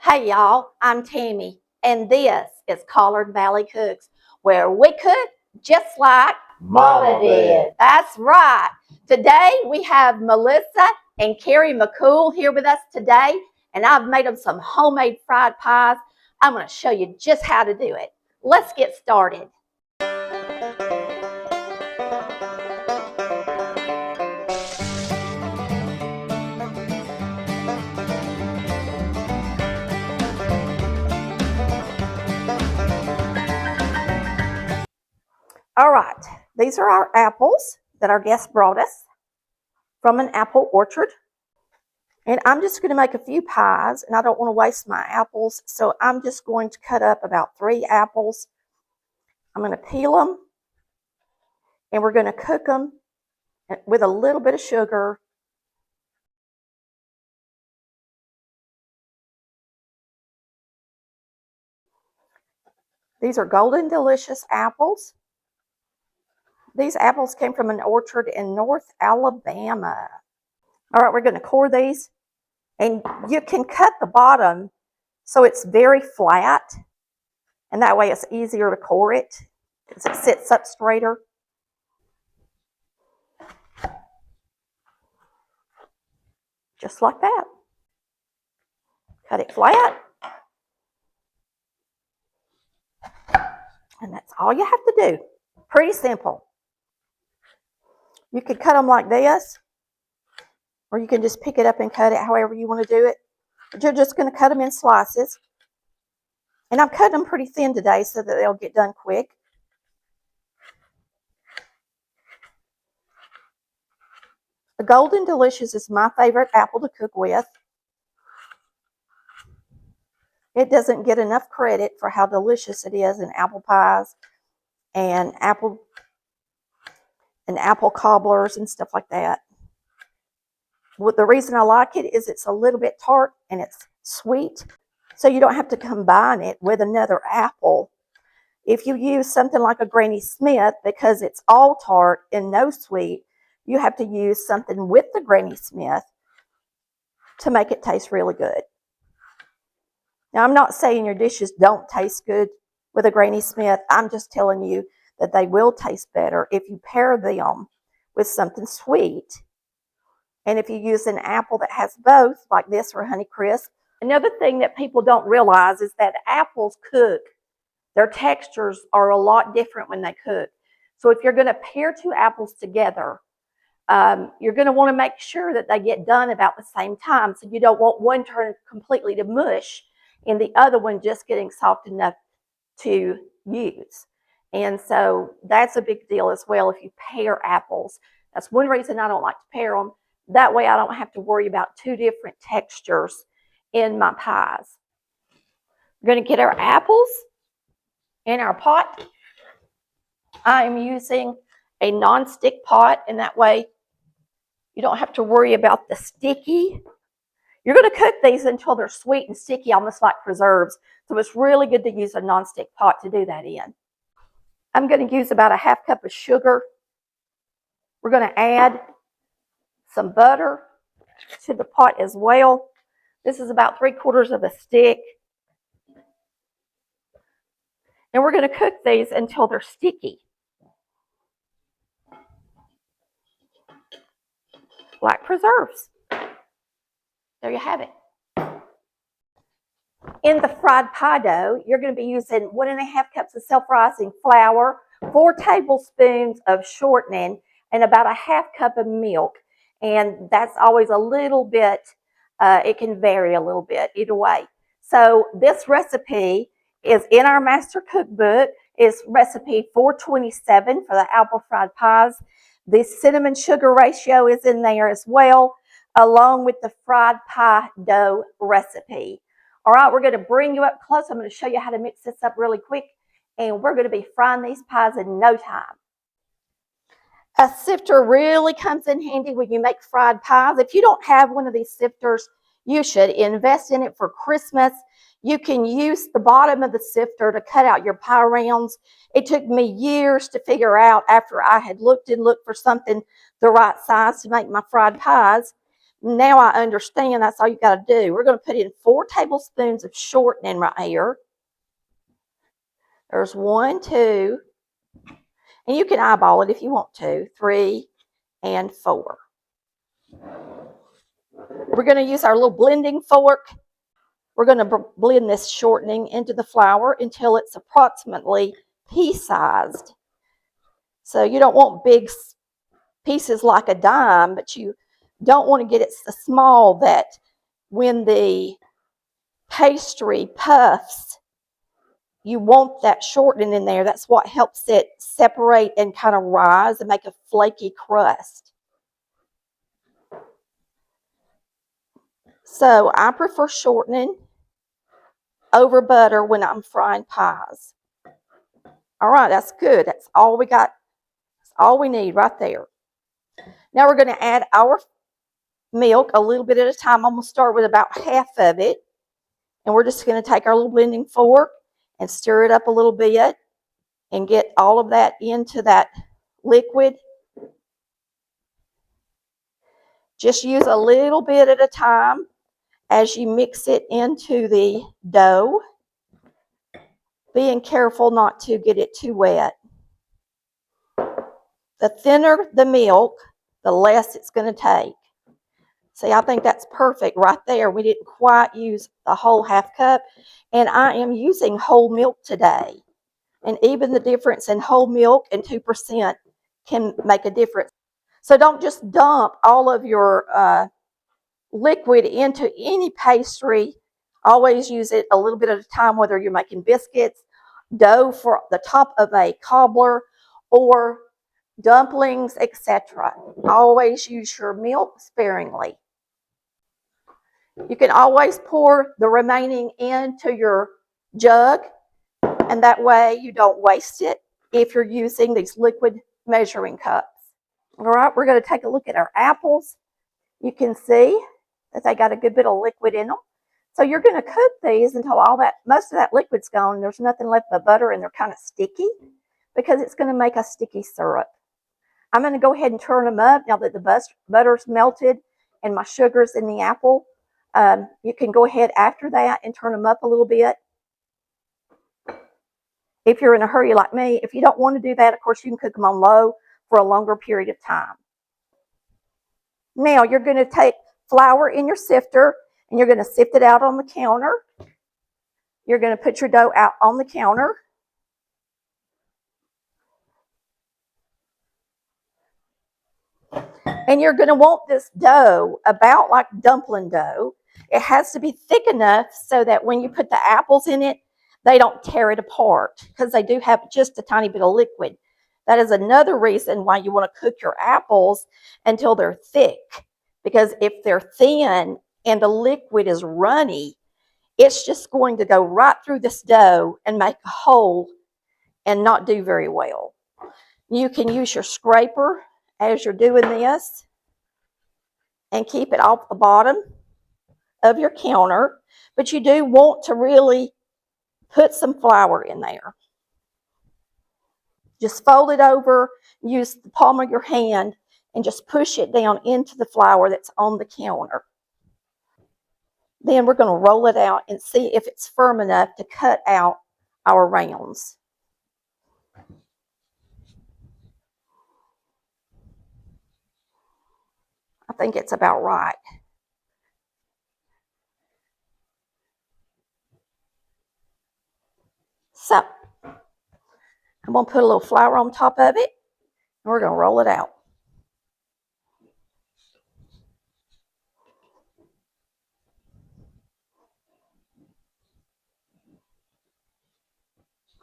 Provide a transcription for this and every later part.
Hey y'all, I'm Tammy, and this is Collard Valley Cooks, where we cook just like Mama did. That's right. Today we have Melissa and Carrie McCool here with us today, and I've made them some homemade fried pies. I'm going to show you just how to do it. Let's get started. All right, these are our apples that our guest brought us from an apple orchard. And I'm just going to make a few pies, and I don't want to waste my apples, so I'm just going to cut up about 3 apples. I'm going to peel them, and we're going to cook them with a little bit of sugar. These are golden delicious apples. These apples came from an orchard in North Alabama. All right, we're going to core these, and you can cut the bottom so it's very flat, and that way it's easier to core it because it sits up straighter. Just like that. Cut it flat. And that's all you have to do. Pretty simple. You could cut them like this, or you can just pick it up and cut it however you want to do it. But you're just going to cut them in slices. And I'm cutting them pretty thin today so that they'll get done quick. The Golden Delicious is my favorite apple to cook with. It doesn't get enough credit for how delicious it is in apple pies and apple cobblers and stuff like that. Well, the reason I like it is it's a little bit tart and it's sweet, so you don't have to combine it with another apple. If you use something like a Granny Smith, because it's all tart and no sweet, you have to use something with the Granny Smith to make it taste really good. Now, I'm not saying your dishes don't taste good with a Granny Smith. I'm just telling you that they will taste better if you pair them with something sweet. And if you use an apple that has both, like this or Honeycrisp. Another thing that people don't realize is that apples cook. Their textures are a lot different when they cook. So if you're going to pair 2 apples together, you're going to want to make sure that they get done about the same time. So you don't want one turn completely to mush and the other one just getting soft enough to use. And so that's a big deal as well if you pair apples. That's one reason I don't like to pair them. That way I don't have to worry about 2 different textures in my pies. We're going to get our apples in our pot. I'm using a non-stick pot, and that way you don't have to worry about the sticky. You're going to cook these until they're sweet and sticky, almost like preserves. So it's really good to use a non-stick pot to do that in. I'm going to use about a 1/2 cup of sugar. We're going to add some butter to the pot as well. This is about 3/4 of a stick. And we're going to cook these until they're sticky, like preserves. There you have it. In the fried pie dough, you're going to be using 1 1/2 cups of self-rising flour, 4 tablespoons of shortening, and about a 1/2 cup of milk. And that's always a little bit, it can vary a little bit either way. So this recipe is in our master cookbook. It's recipe 427 for the apple fried pies. The cinnamon sugar ratio is in there as well, along with the fried pie dough recipe. All right, we're going to bring you up close. I'm going to show you how to mix this up really quick, and we're going to be frying these pies in no time. A sifter really comes in handy when you make fried pies. If you don't have one of these sifters, you should invest in it for Christmas. You can use the bottom of the sifter to cut out your pie rounds. It took me years to figure out after I had looked and looked for something the right size to make my fried pies. Now I understand that's all you got to do. We're going to put in 4 tablespoons of shortening right here. There's 1, 2, and you can eyeball it if you want to, 3, and 4. We're going to use our little blending fork. We're going to blend this shortening into the flour until it's approximately pea-sized. So you don't want big pieces like a dime, but you don't want to get it so small that when the pastry puffs, you want that shortening in there. That's what helps it separate and kind of rise and make a flaky crust. So I prefer shortening over butter when I'm frying pies. All right, that's good. That's all we got. That's all we need right there. Now we're going to add our milk a little bit at a time. I'm going to start with about half of it. And we're just going to take our little blending fork and stir it up a little bit and get all of that into that liquid. Just use a little bit at a time as you mix it into the dough, being careful not to get it too wet. The thinner the milk, the less it's going to take. See, I think that's perfect right there. We didn't quite use the whole half cup, and I am using whole milk today. And even the difference in whole milk and 2% can make a difference. So don't just dump all of your liquid into any pastry. Always use it a little bit at a time, whether you're making biscuits, dough for the top of a cobbler, or dumplings, etc. Always use your milk sparingly. You can always pour the remaining into your jug, and that way you don't waste it if you're using these liquid measuring cups. All right, we're going to take a look at our apples. You can see that they got a good bit of liquid in them. So you're going to cook these until most of that liquid's gone and there's nothing left but butter, and they're kind of sticky because it's going to make a sticky syrup. I'm going to go ahead and turn them up now that the butter's melted and my sugar's in the apple. You can go ahead after that and turn them up a little bit if you're in a hurry like me. If you don't want to do that, of course, you can cook them on low for a longer period of time. Now you're going to take flour in your sifter and you're going to sift it out on the counter. You're going to put your dough out on the counter. And you're going to want this dough about like dumpling dough. It has to be thick enough so that when you put the apples in it, they don't tear it apart because they do have just a tiny bit of liquid. That is another reason why you want to cook your apples until they're thick, because if they're thin and the liquid is runny, it's just going to go right through this dough and make a hole and not do very well. You can use your scraper as you're doing this and keep it off the bottom of your counter, but you do want to really put some flour in there. Just fold it over, use the palm of your hand, and just push it down into the flour that's on the counter. Then we're going to roll it out and see if it's firm enough to cut out our rounds. I think it's about right. So I'm going to put a little flour on top of it, and we're going to roll it out.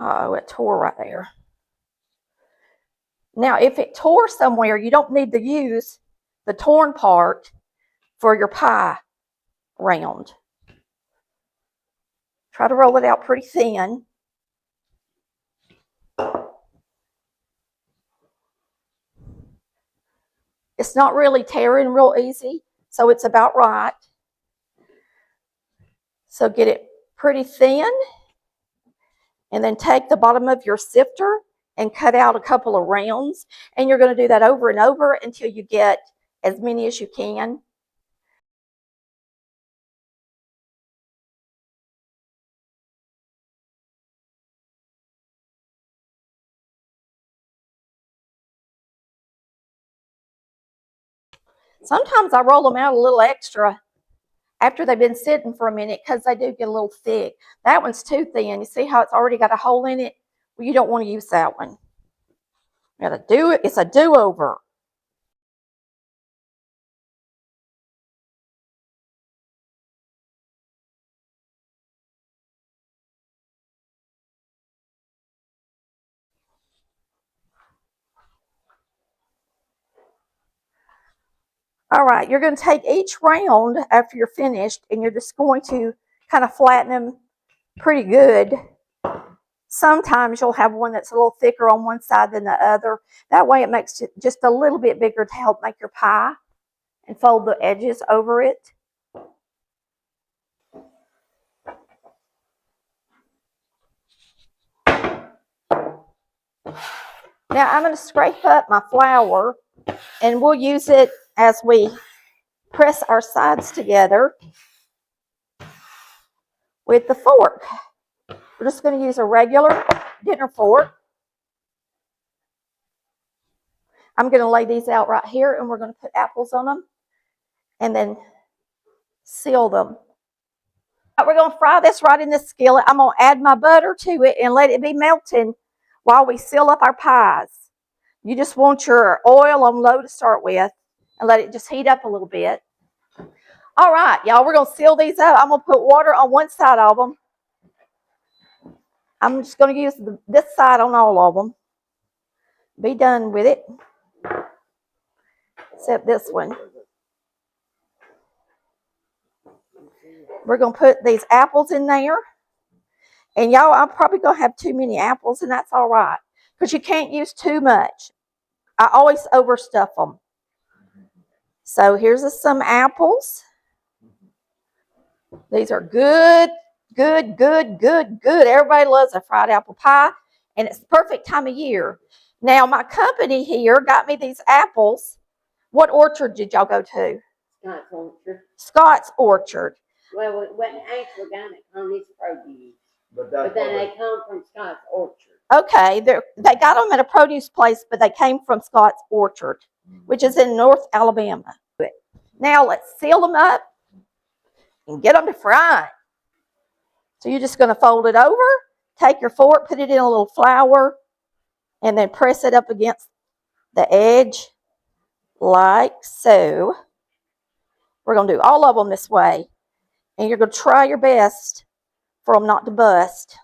Oh, it tore right there. Now, if it tore somewhere, you don't need to use the torn part for your pie round. Try to roll it out pretty thin. It's not really tearing real easy, so it's about right. So get it pretty thin, and then take the bottom of your sifter and cut out a couple of rounds. And you're going to do that over and over until you get as many as you can. Sometimes I roll them out a little extra after they've been sitting for a minute because they do get a little thick. That one's too thin. You see how it's already got a hole in it? Well, you don't want to use that one. You gotta do it. It's a do-over. All right, you're going to take each round after you're finished, and you're just going to kind of flatten them pretty good. Sometimes you'll have one that's a little thicker on one side than the other. That way it makes it just a little bit bigger to help make your pie, and fold the edges over it. Now I'm going to scrape up my flour, and we'll use it as we press our sides together with the fork. We're just going to use a regular dinner fork. I'm going to lay these out right here, and we're going to put apples on them and then seal them. We're going to fry this right in this skillet. I'm going to add my butter to it and let it be melting while we seal up our pies. You just want your oil on low to start with and let it just heat up a little bit. All right, y'all, we're going to seal these up. I'm going to put water on one side of them. I'm just going to use this side on all of them. Be done with it. Except this one. We're going to put these apples in there. And y'all, I'm probably going to have too many apples, and that's all right. Because you can't use too much. I always overstuff them. So here's some apples. These are good, good, good, good, good. Everybody loves a fried apple pie, and it's the perfect time of year. Now, my company here got me these apples. What orchard did y'all go to? Scott's Orchard. Scott's Orchard. Well, it wasn't actually down at Connie's Produce, but then they come from Scott's Orchard. Okay, they got them at a produce place, but they came from Scott's Orchard, which is in North Alabama. Now, let's seal them up and get them to fry. So you're just going to fold it over, take your fork, put it in a little flour, and then press it up against the edge like so. We're going to do all of them this way, and you're going to try your best for them not to bust.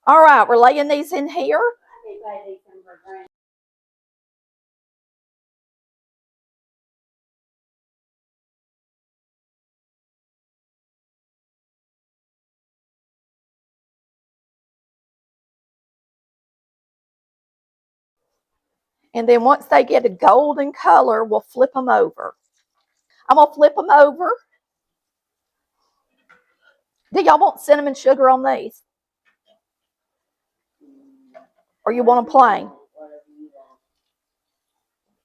All right, we're laying these in here. And then once they get a golden color, we'll flip them over. I'm going to flip them over. Do y'all want cinnamon sugar on these? Or you want them plain?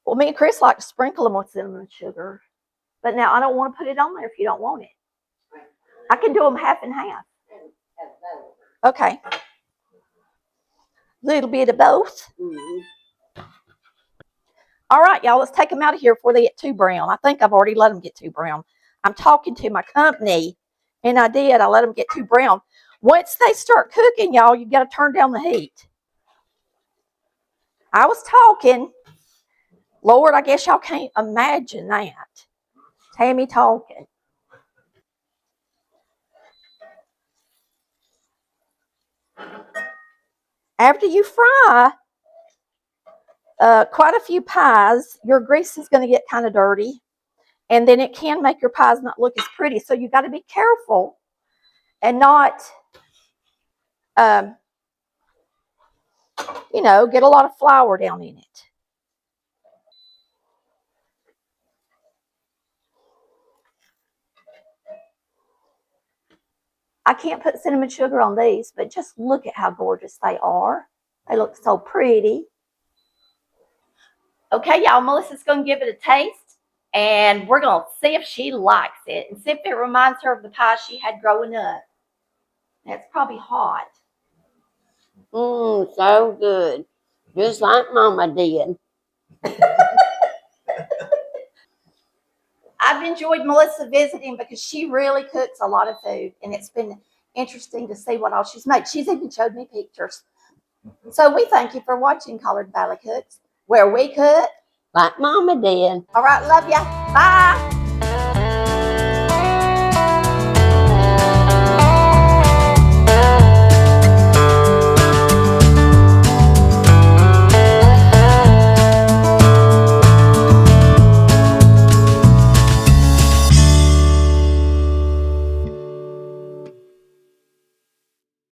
Well, me and Chris like to sprinkle them with cinnamon sugar. But now I don't want to put it on there if you don't want it. I can do them half and half. Okay. Little bit of both. All right, y'all, let's take them out of here before they get too brown. I think I've already let them get too brown. I'm talking to my company, and I did. I let them get too brown. Once they start cooking, y'all, you got to turn down the heat. I was talking. Lord, I guess y'all can't imagine that. Tammy talking. After you fry quite a few pies, your grease is going to get kind of dirty. And then it can make your pies not look as pretty. So you got to be careful and not, you know, get a lot of flour down in it. I can't put cinnamon sugar on these, but just look at how gorgeous they are. They look so pretty. Okay, y'all, Melissa's going to give it a taste, And we're going to see if she likes it and see if it reminds her of the pie she had growing up. It's probably hot. So good. Just like Mama did. I've enjoyed Melissa visiting because she really cooks a lot of food, and it's been interesting to see what all she's made. She's even showed me pictures. So we thank you for watching Collard Valley Cooks, where we cook Like Mama did. All right, love ya. Bye.